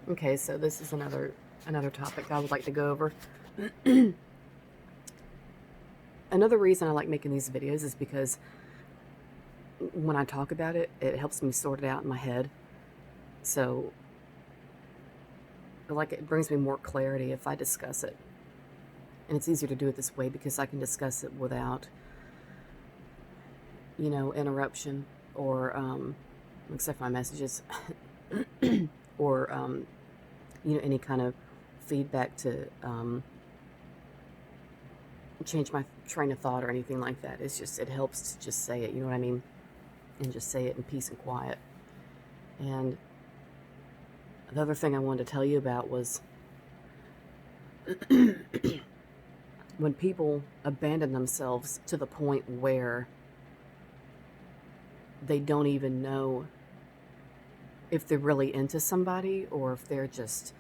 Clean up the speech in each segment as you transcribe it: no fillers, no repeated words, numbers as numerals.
Okay, so this is another topic I would like to go over. Another reason I like making these videos is because when I talk about it, it helps me sort it out in my head. So, like, it brings me more clarity if I discuss it. And it's easier to do it this way because I can discuss it without, interruption or, except for my messages, or, any kind of feedback to change my train of thought or anything like that. It helps to just say it, you know what I mean? And just say it in peace and quiet. And the other thing I wanted to tell you about was when people abandon themselves to the point where they don't even know if they're really into somebody or if they're just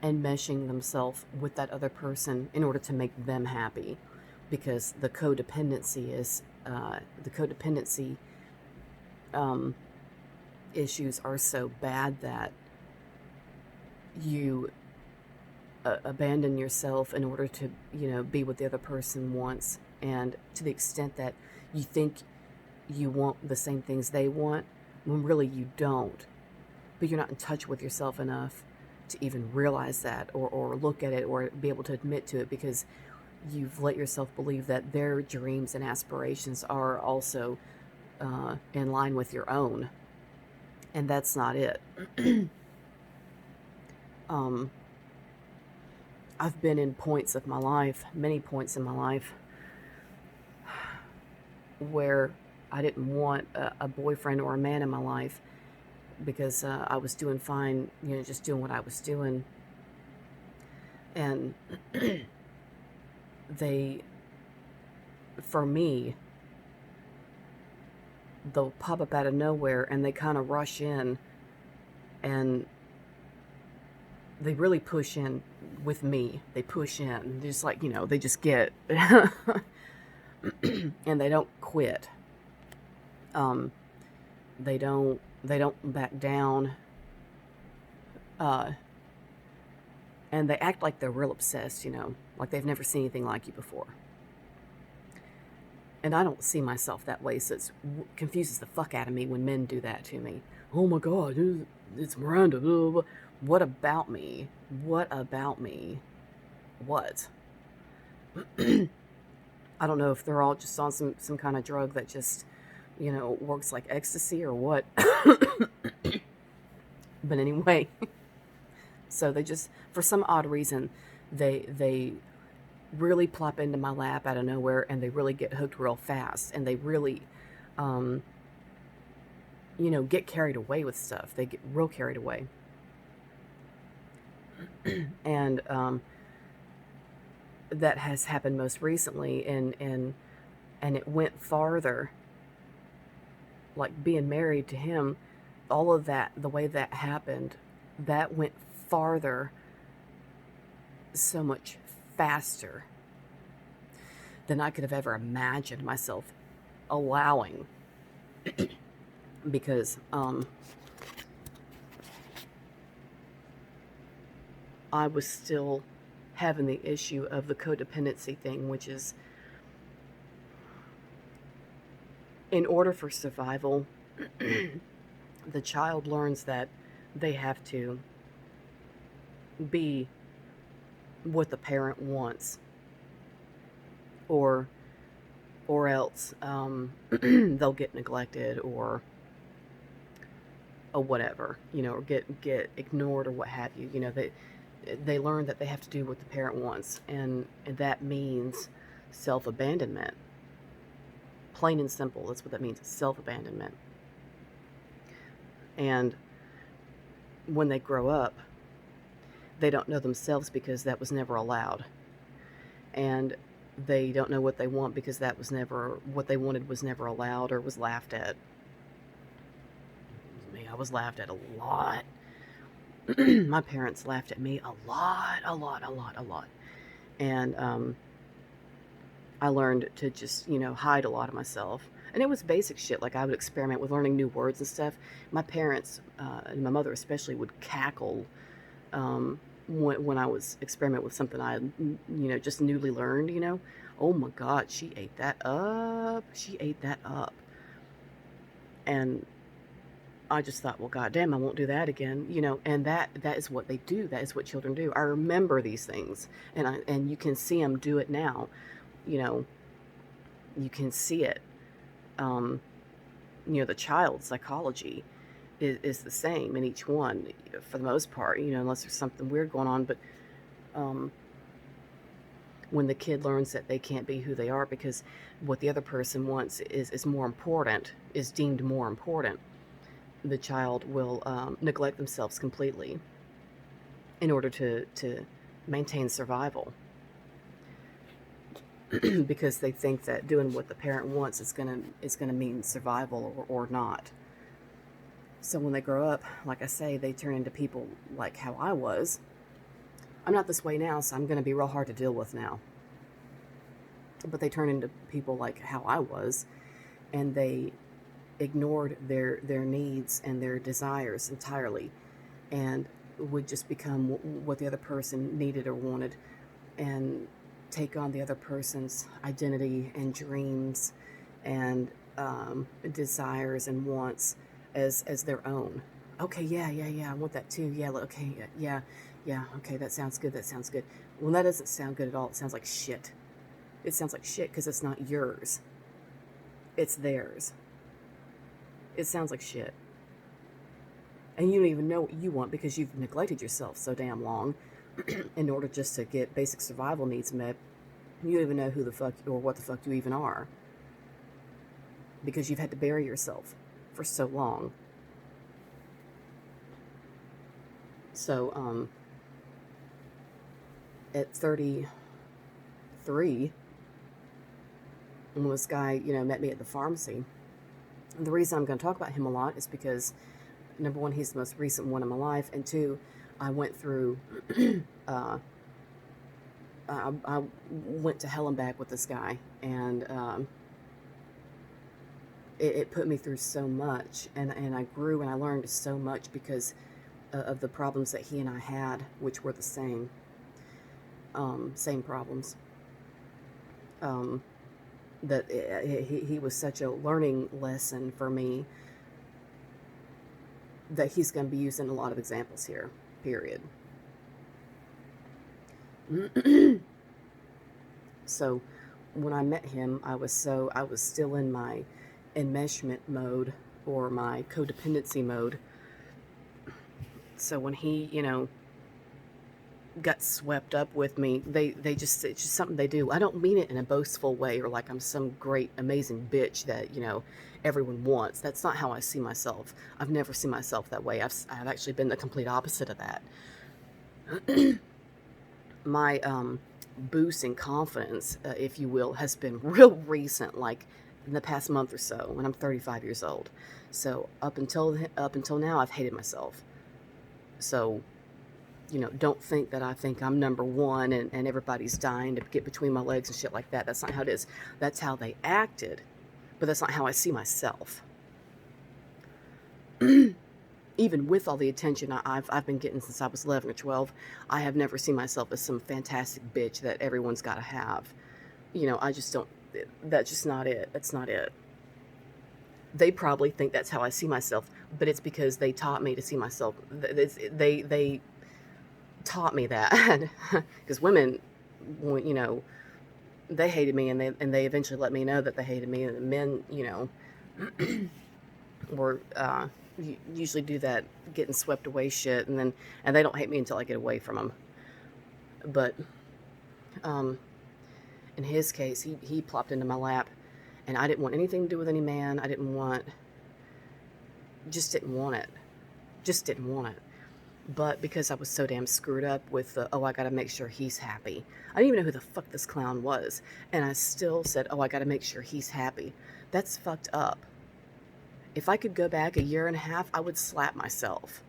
enmeshing themselves with that other person in order to make them happy, because the codependency issues are so bad that you abandon yourself in order to be what the other person wants, and to the extent that you think you want the same things they want when really you don't, but you're not in touch with yourself enough to even realize that, or look at it, or be able to admit to it, because you've let yourself believe that their dreams and aspirations are also in line with your own, and that's not it. I've been in points of my life, many points in my life, where I didn't want a boyfriend or a man in my life because I was doing fine, just doing what I was doing. And for me, they'll pop up out of nowhere and they kind of rush in and they really push in with me. They push in, just like, they just get, and they don't quit. They don't back down. And they act like they're real obsessed, like they've never seen anything like you before. And I don't see myself that way, so it confuses the fuck out of me when men do that to me. Oh my God, it's Miranda. Blah, blah. What about me? What about me? What? I don't know if they're all just on some kind of drug that just, works like ecstasy or what. But anyway, so they just, for some odd reason, they really plop into my lap out of nowhere, and they really get hooked real fast, and they really, get carried away with stuff. They get real carried away. And that has happened most recently, and it went farther. Like being married to him, all of that, the way that happened, that went farther, so much faster than I could have ever imagined myself allowing. Because I was still having the issue of the codependency thing, which is, in order for survival, the child learns that they have to be what the parent wants, or else they'll get neglected, or whatever, or get ignored, or what have you. They learn that they have to do what the parent wants, and that means self-abandonment. Plain and simple, that's what that means, self-abandonment. And when they grow up, they don't know themselves because that was never allowed. And they don't know what they want because what they wanted was never allowed or was laughed at. Me, I was laughed at a lot. My parents laughed at me a lot. And I learned to just, hide a lot of myself. And it was basic shit, like I would experiment with learning new words and stuff. My parents, and my mother especially, would cackle when I was experimenting with something I, just newly learned, oh my God, she ate that up. She ate that up. And I just thought, well, goddamn, I won't do that again, and that is what they do. That is what children do. I remember these things, and you can see them do it now. You know, you can see it. Um, the child psychology is the same in each one for the most part, unless there's something weird going on. But um, when the kid learns that they can't be who they are because what the other person wants is more important, is deemed more important, the child will neglect themselves completely in order to maintain survival because they think that doing what the parent wants is gonna mean survival or not. So when they grow up, like I say, they turn into people like how I was. I'm not this way now, so I'm going to be real hard to deal with now. But they turn into people like how I was, and they ignored their needs and their desires entirely, and would just become what the other person needed or wanted, and take on the other person's identity and dreams and desires and wants as their own. Okay, yeah, I want that too. Yeah, okay, yeah, okay, that sounds good. That sounds good. Well, that doesn't sound good at all. It sounds like shit. It sounds like shit because it's not yours. It's theirs. It sounds like shit. And you don't even know what you want because you've neglected yourself so damn long in order just to get basic survival needs met. You don't even know who the fuck or what the fuck you even are because you've had to bury yourself for so long. So, at 33, when this guy, met me at the pharmacy, and the reason I'm going to talk about him a lot is because, number one, he's the most recent one in my life, and two, I went through, I went to hell and back with this guy, and it put me through so much, and I grew and I learned so much because of the problems that he and I had, which were the same problems. That he was such a learning lesson for me that he's going to be used in a lot of examples here, period. So when I met him, I was still in my enmeshment mode or my codependency mode. So when he, got swept up with me, it's just something they do. I don't mean it in a boastful way or like I'm some great, amazing bitch that, everyone wants. That's not how I see myself. I've never seen myself that way. I've actually been the complete opposite of that. My boost in confidence, if you will, has been real recent, like in the past month or so, when I'm 35 years old. So up until now, I've hated myself. So, don't think that I think I'm number one and everybody's dying to get between my legs and shit like that. That's not how it is. That's how they acted, but that's not how I see myself. Even with all the attention I've been getting since I was 11 or 12, I have never seen myself as some fantastic bitch that everyone's got to have. I just don't. That's just not it. That's not it. They probably think that's how I see myself, but it's because they taught me to see myself. They taught me that because women, they hated me, and they eventually let me know that they hated me. And the men, were usually do that getting swept away shit, and they don't hate me until I get away from them. But in his case, he plopped into my lap, and I didn't want anything to do with any man. Just didn't want it. But because I was so damn screwed up with I gotta make sure he's happy. I didn't even know who the fuck this clown was. And I still said, I gotta make sure he's happy. That's fucked up. If I could go back a year and a half, I would slap myself.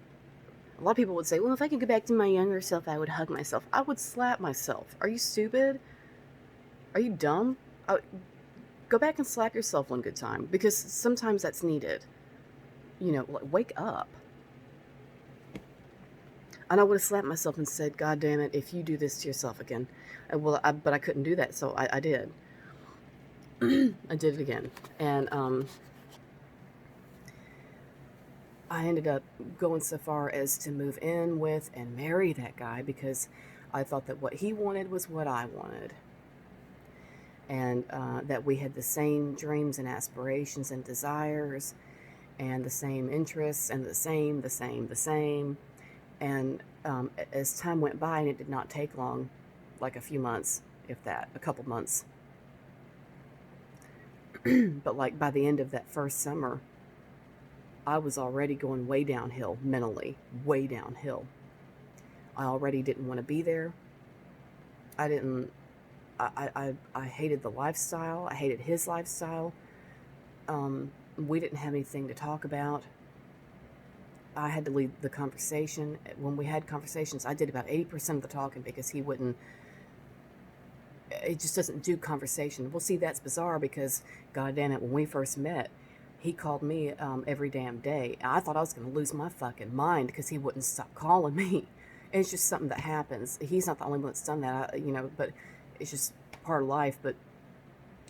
A lot of people would say, well, if I could go back to my younger self, I would hug myself. I would slap myself. Are you stupid? Are you dumb? Go back and slap yourself one good time, because sometimes that's needed. Wake up. And I would have slapped myself and said, God damn it, if you do this to yourself again. But I couldn't do that, so I did. I did it again. And I ended up going so far as to move in with and marry that guy because I thought that what he wanted was what I wanted. And that we had the same dreams and aspirations and desires and the same interests and the same. And as time went by, and it did not take long, like a few months, if that, a couple months. But like by the end of that first summer, I was already going way downhill mentally, way downhill. I already didn't want to be there. I didn't, I hated the lifestyle. I hated his lifestyle. We didn't have anything to talk about. I had to lead the conversation. When we had conversations, I did about 80% of the talking because he wouldn't, it just doesn't do conversation. Well, see, that's bizarre because, God damn it, when we first met, he called me every damn day. I thought I was going to lose my fucking mind because he wouldn't stop calling me. And it's just something that happens. He's not the only one that's done that, but it's just part of life. But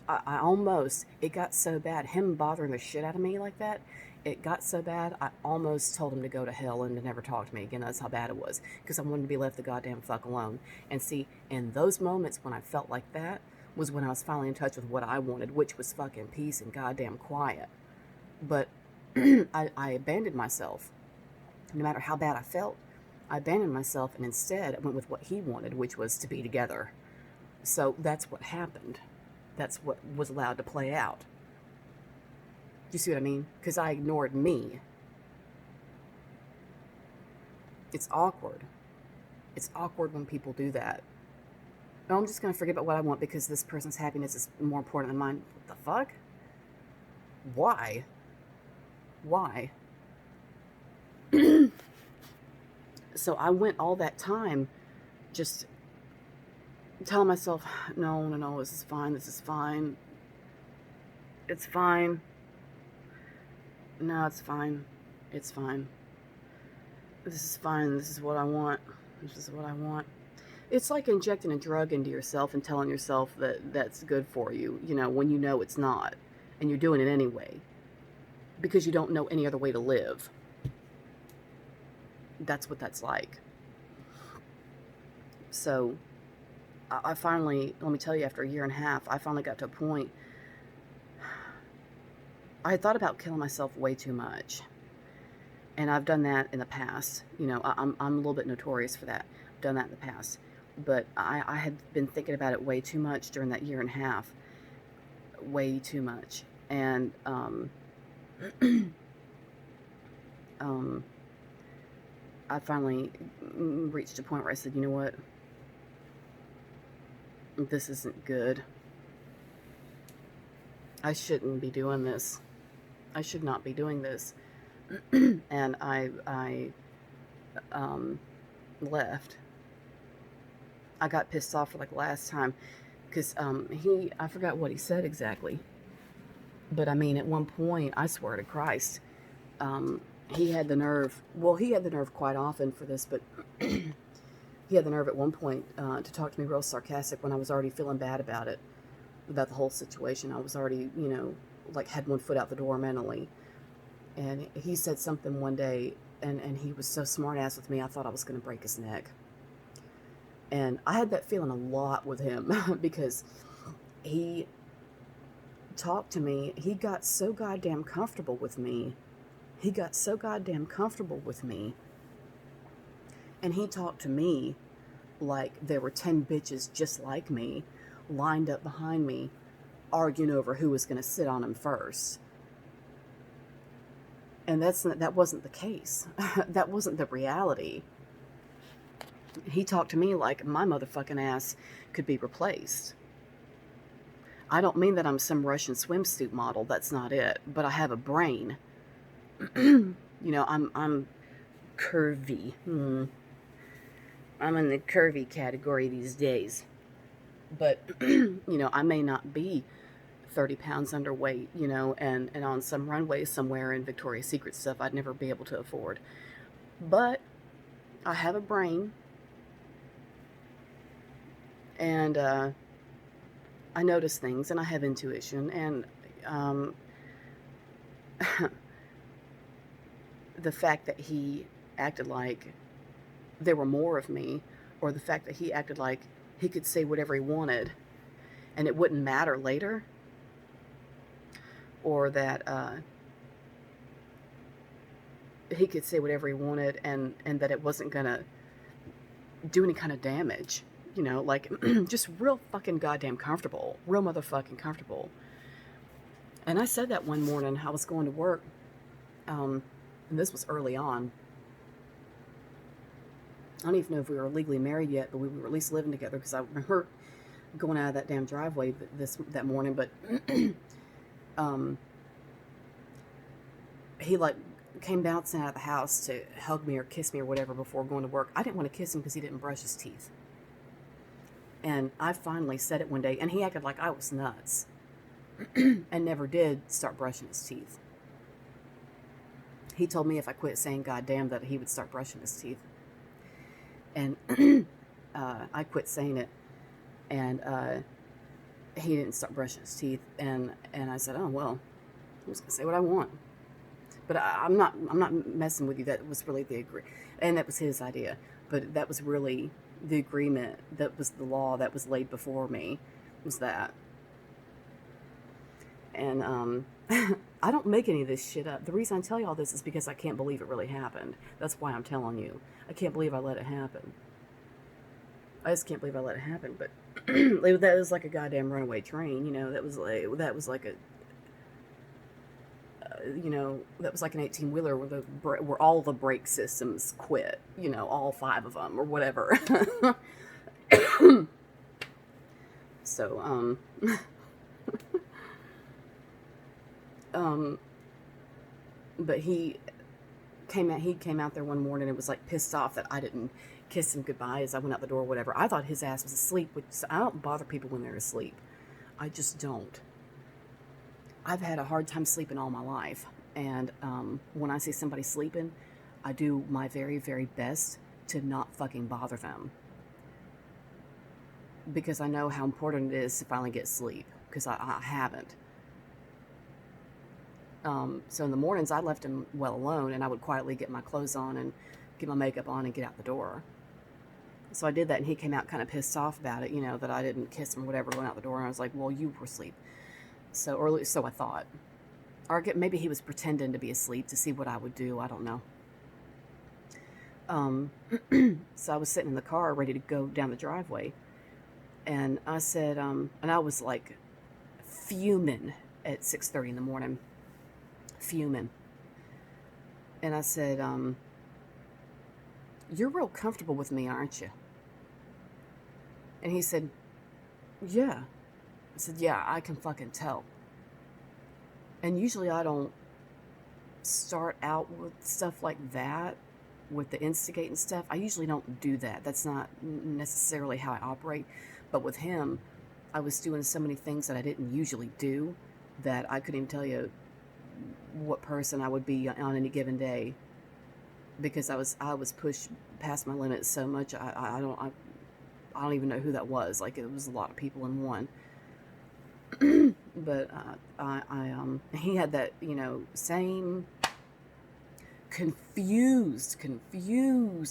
I almost, it got so bad, him bothering the shit out of me like that, it got so bad, I almost told him to go to hell and to never talk to me again. That's how bad it was. Because I wanted to be left the goddamn fuck alone. And see, in those moments when I felt like that, was when I was finally in touch with what I wanted, which was fucking peace and goddamn quiet. But I abandoned myself. No matter how bad I felt, I abandoned myself and instead I went with what he wanted, which was to be together. So that's what happened. That's what was allowed to play out. Do you see what I mean? Because I ignored me. It's awkward. It's awkward when people do that. No, I'm just going to forget about what I want because this person's happiness is more important than mine. What the fuck? Why? Why? So I went all that time just telling myself, no, this is fine, it's fine. No, it's fine. It's fine. This is fine. This is what I want. It's like injecting a drug into yourself and telling yourself that that's good for you, when you know it's not. And you're doing it anyway. Because you don't know any other way to live. That's what that's like. So, I finally, let me tell you, after a year and a half, I finally got to a point. I had thought about killing myself way too much. And I've done that in the past. I'm a little bit notorious for that. I've done that in the past. But I had been thinking about it way too much during that year and a half. Way too much. And, I finally reached a point where I said, you know what? This isn't good. I shouldn't be doing this. I should not be doing this. And I left. I got pissed off for like last time because I forgot what he said exactly. But I mean, at one point, I swear to Christ, he had the nerve quite often for this, but he had the nerve at one point to talk to me real sarcastic when I was already feeling bad about it, about the whole situation. I was already, like had one foot out the door mentally. And he said something one day, and he was so smart ass with me, I thought I was going to break his neck. And I had that feeling a lot with him because he talked to me. He got so goddamn comfortable with me. And he talked to me like there were 10 bitches just like me lined up behind me arguing over who was going to sit on him first. And that wasn't the case. That wasn't the reality. He talked to me like my motherfucking ass could be replaced. I don't mean that I'm some Russian swimsuit model. That's not it. But I have a brain. I'm curvy. I'm in the curvy category these days. But, I may not be 30 pounds underweight, and on some runway somewhere in Victoria's Secret stuff I'd never be able to afford. But I have a brain, and I notice things, and I have intuition, and um, the fact that he acted like there were more of me, or the fact that he acted like he could say whatever he wanted and it wouldn't matter later, or that he could say whatever he wanted and that it wasn't gonna do any kind of damage, like just real fucking goddamn comfortable, real motherfucking comfortable. And I said that one morning. I was going to work, and this was early on. I don't even know if we were legally married yet, but we were at least living together, because I remember going out of that damn driveway that morning. But he like came bouncing out of the house to hug me or kiss me or whatever before going to work. I didn't want to kiss him because he didn't brush his teeth. And I finally said it one day, and he acted like I was nuts and never did start brushing his teeth. He told me if I quit saying goddamn that he would start brushing his teeth. And I quit saying it, and he didn't start brushing his teeth. And I said, oh, well, I'm just going to say what I want. But I'm not messing with you. That was really the agreement, and that was his idea. But that was really the agreement. That was the law that was laid before me. Was that? And I don't make any of this shit up. The reason I tell you all this is because I can't believe it really happened. That's why I'm telling you. I can't believe I let it happen. I just can't believe I let it happen. But that was like a goddamn runaway train. That was like a. That was like an 18-wheeler where all the brake systems quit, all 5 of them or whatever. So, but he came out there one morning and was like pissed off that I didn't kiss him goodbye as I went out the door or whatever. I thought his ass was asleep, which I don't bother people when they're asleep. I just don't. I've had a hard time sleeping all my life, and when I see somebody sleeping, I do my very, very best to not fucking bother them, because I know how important it is to finally get sleep, because I haven't. So in the mornings, I left him well alone, and I would quietly get my clothes on and get my makeup on and get out the door. So I did that, and he came out kind of pissed off about it, that I didn't kiss him or whatever, going out the door, and I was like, well, you were asleep. So, or at least so I thought. Or maybe he was pretending to be asleep to see what I would do. I don't know. So I was sitting in the car ready to go down the driveway. And I said, and I was like fuming at 6:30 in the morning. Fuming. And I said, you're real comfortable with me, aren't you? And he said, yeah. I said, yeah, I can fucking tell. And usually I don't start out with stuff like that, with the instigating stuff. I usually don't do that. That's not necessarily how I operate. But with him, I was doing so many things that I didn't usually do that I couldn't even tell you what person I would be on any given day, because I was pushed past my limits so much. I don't even know who that was. Like, it was a lot of people in one. But he had that, same confused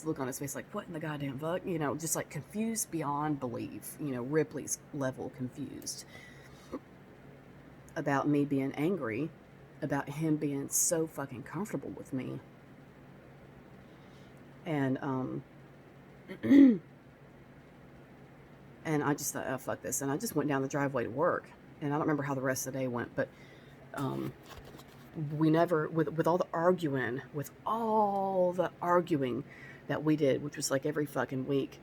look on his face, like, what in the goddamn fuck, just like confused beyond belief, Ripley's level confused about me being angry about him being so fucking comfortable with me. And and I just thought, oh, fuck this, and I just went down the driveway to work. And I don't remember how the rest of the day went, but we never, with all the arguing that we did, which was like every fucking week,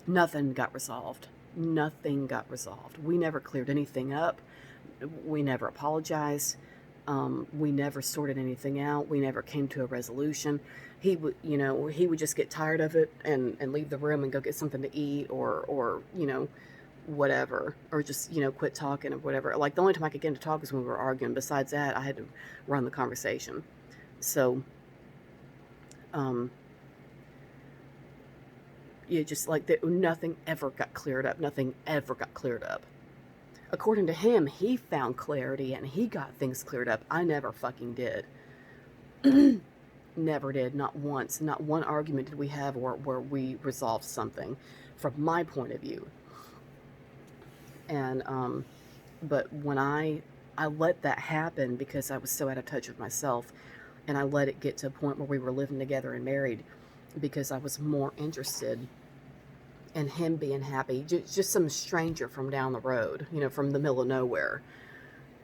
nothing got resolved. Nothing got resolved. We never cleared anything up. We never apologized. We never sorted anything out. We never came to a resolution. He would just get tired of it and leave the room and go get something to eat, or whatever, or just, quit talking or whatever. Like, the only time I could get him to talk was when we were arguing. Besides that, I had to run the conversation. So, Um, yeah, just like that, nothing ever got cleared up. Nothing ever got cleared up. According to him, he found clarity and he got things cleared up. I never fucking did. Never did. Not once. Not one argument did we have where we resolved something from my point of view. And, but when I let that happen because I was so out of touch with myself, and I let it get to a point where we were living together and married because I was more interested in him being happy, just some stranger from down the road, from the middle of nowhere.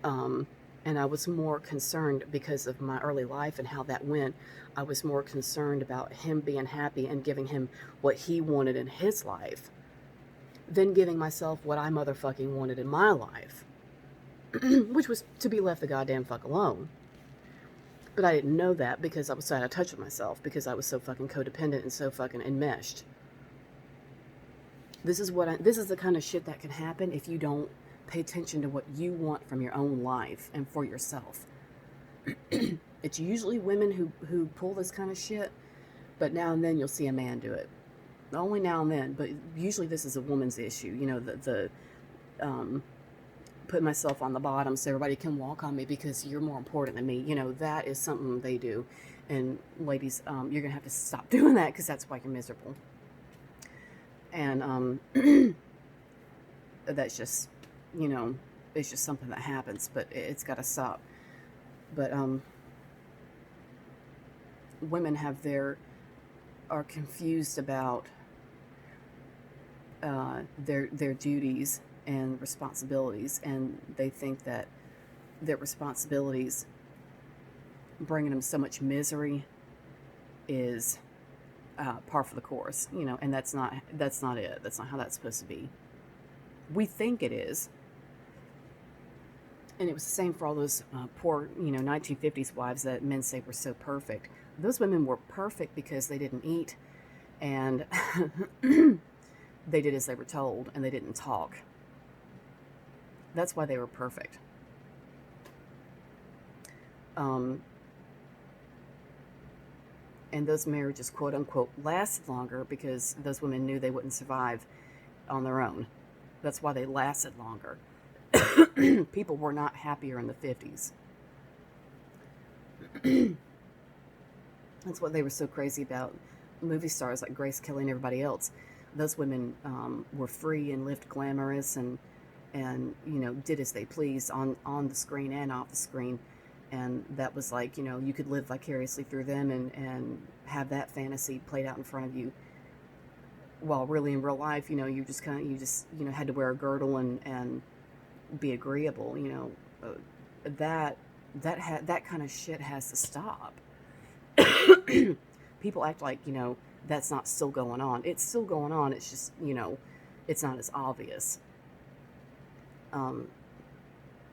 And I was more concerned because of my early life and how that went. I was more concerned about him being happy and giving him what he wanted in his life than giving myself what I motherfucking wanted in my life, which was to be left the goddamn fuck alone. But I didn't know that because I was so out of touch with myself, because I was so fucking codependent and so fucking enmeshed. This is the kind of shit that can happen if you don't pay attention to what you want from your own life and for yourself. It's usually women who pull this kind of shit, but now and then you'll see a man do it. Only now and then, but usually this is a woman's issue. The put myself on the bottom so everybody can walk on me because you're more important than me. That is something they do. And ladies, you're going to have to stop doing that because that's why you're miserable. And that's just, it's just something that happens, but it's got to stop. But women are confused about their duties and responsibilities, and they think that their responsibilities bringing them so much misery is par for the course, and that's not it. That's not how that's supposed to be. We think it is, and it was the same for all those poor 1950s wives that men say were so perfect. Those women were perfect because they didn't eat, and they did as they were told, and they didn't talk. That's why they were perfect. And those marriages, quote unquote, lasted longer because those women knew they wouldn't survive on their own. That's why they lasted longer. People were not happier in the 50s. That's what they were so crazy about. Movie stars like Grace Kelly and everybody else. Those women were free and lived glamorous and did as they pleased on the screen and off the screen. And that was like, you could live vicariously through them and have that fantasy played out in front of you. While really in real life, you just had to wear a girdle and be agreeable. That kind of shit has to stop. People act like, that's not still going on. It's still going on. It's just, it's not as obvious.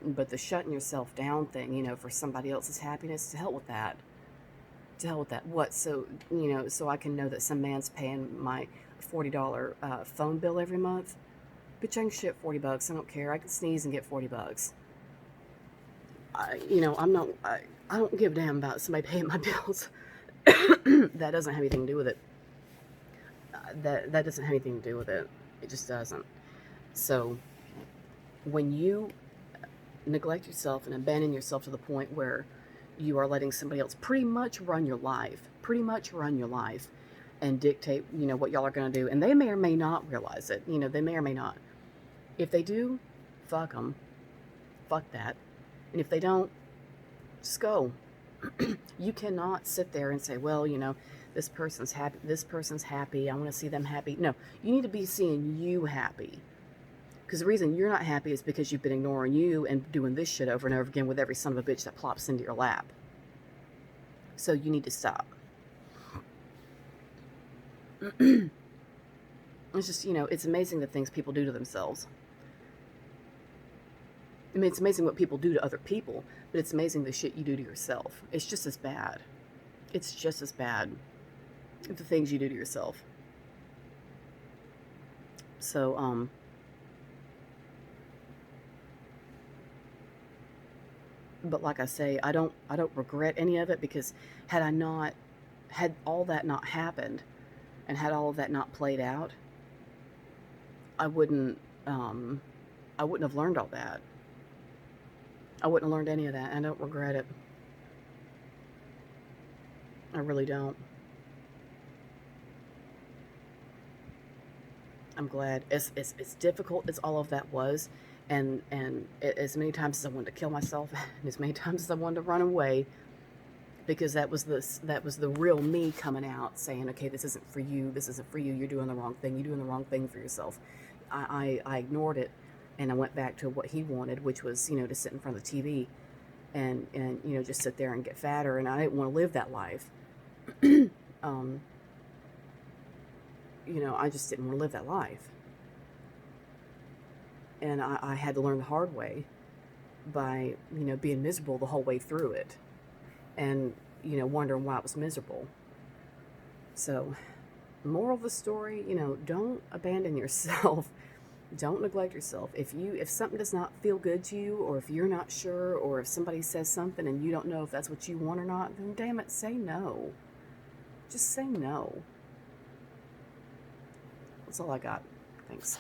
But the shutting yourself down thing, for somebody else's happiness, to hell with that. To hell with that. What? So, so I can know that some man's paying my $40 phone bill every month? Bitch, I can shit $40. I don't care. I can sneeze and get $40. I don't give a damn about somebody paying my bills. That doesn't have anything to do with it. That doesn't have anything to do with it. It just doesn't. So, when you neglect yourself and abandon yourself to the point where you are letting somebody else pretty much run your life, and dictate, what y'all are going to do, and they may or may not realize it, they may or may not. If they do, fuck them. Fuck that. And if they don't, just go. You cannot sit there and say, well, this person's happy, I want to see them happy. No, you need to be seeing you happy. Because the reason you're not happy is because you've been ignoring you and doing this shit over and over again with every son of a bitch that plops into your lap. So you need to stop. It's just, it's amazing the things people do to themselves. I mean, it's amazing what people do to other people, but it's amazing the shit you do to yourself. It's just as bad. It's just as bad, the things you do to yourself. So, but like I say, I don't regret any of it, because had I not had all that not happened and had all of that not played out, I wouldn't um, I wouldn't have learned all that. I wouldn't have learned any of that. I don't regret it. I really don't. I'm glad. As difficult as all of that was, and as many times as I wanted to kill myself, and as many times as I wanted to run away, because that was the real me coming out, saying, "Okay, this isn't for you. This isn't for you. You're doing the wrong thing. You're doing the wrong thing for yourself." I ignored it, and I went back to what he wanted, which was, to sit in front of the TV and just sit there and get fatter. And I didn't want to live that life. um, I just didn't want to live that life. And I had to learn the hard way by, being miserable the whole way through it and, wondering why I was miserable. So, moral of the story, don't abandon yourself. Don't neglect yourself. If something does not feel good to you, or if you're not sure, or if somebody says something and you don't know if that's what you want or not, then damn it, say no. Just say no. That's all I got. Thanks.